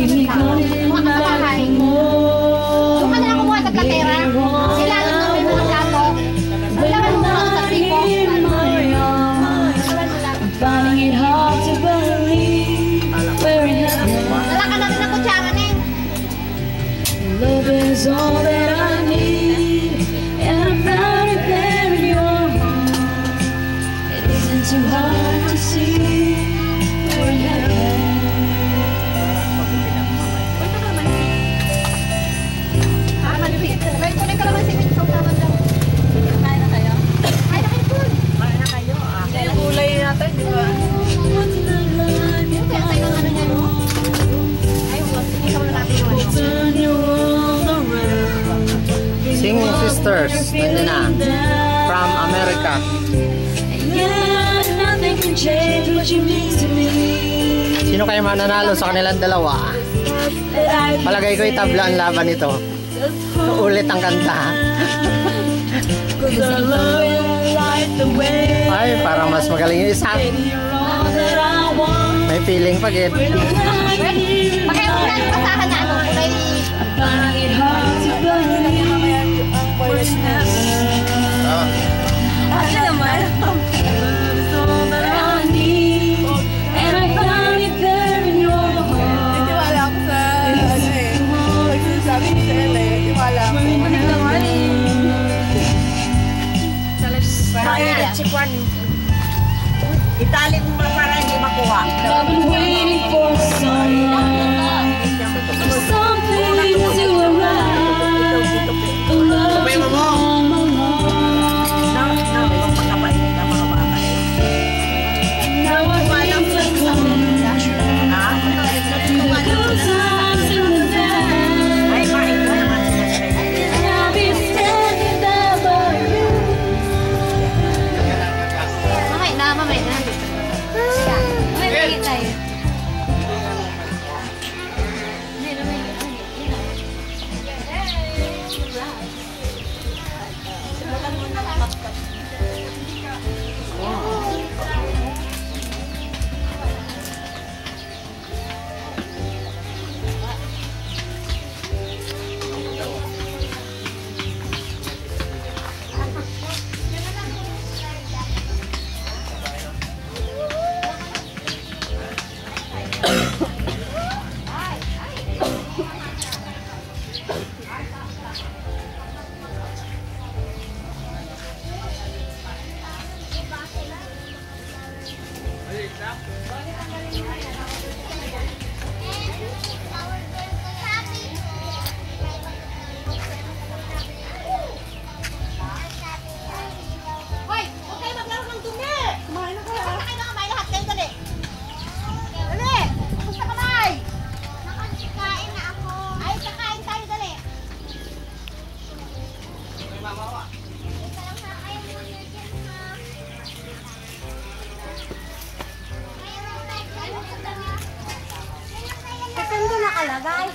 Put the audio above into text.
mga kabahay. Kung ka na lang kumuha sa platera, kailangan mo yung mga plato. Kailangan mo lang sa tripo. Dala ka natin ng kutsara, Neng. Love is all that I need, and I found it there in your heart. It isn't too hard to see we're in heaven. May tuloy ka naman si Mitchell naman daw. Kain na kayo? Kain na kayo, Paul. Kain na kayo. Yung kulay natin, di ba? Yung kaya tayo ng ano niya, no? Ay, sige, ikaw na natin yung ano. Turn your world around. Singing Sisters, nandiyan na. From America. Yeah, nothing can change what you mean to me. Sino kayo mananalo sa kanilang dalawa? Palagay ko itabla ang laban nito. Ulit ang kanta. Cause I love you like the way. Ay, parang mas magaling yung isa. You're all that I want. May feeling pa, Gid. Pakiulan yung basahan na ano, kulay. I find it hard to believe we're never. Ano naman? It's all that I need, and I found it there in your heart. Tiwala ako sa ano eh. Pagsasabi ni Sel eh. Tiwala ako. Itali mo para hindi makuha. I've been waiting for someone, something to arrive. The love to come along. Now I feel the coming true. The good times in the bad. I'll be standing there by you. Mamay na, mamay na. Mamay na tayo. Hoy, huwag kayo maglaro ng dumi! Kumain na kayo. Basta kayo nakamay lahat kayo, dali. Dali! Basta kamay! Nakakain na ako. Ay, kakain tayo, dali. May mamawa. Ito lang na kayo muna dyan, ha? Mayroon tayo. Ito na nakalagay.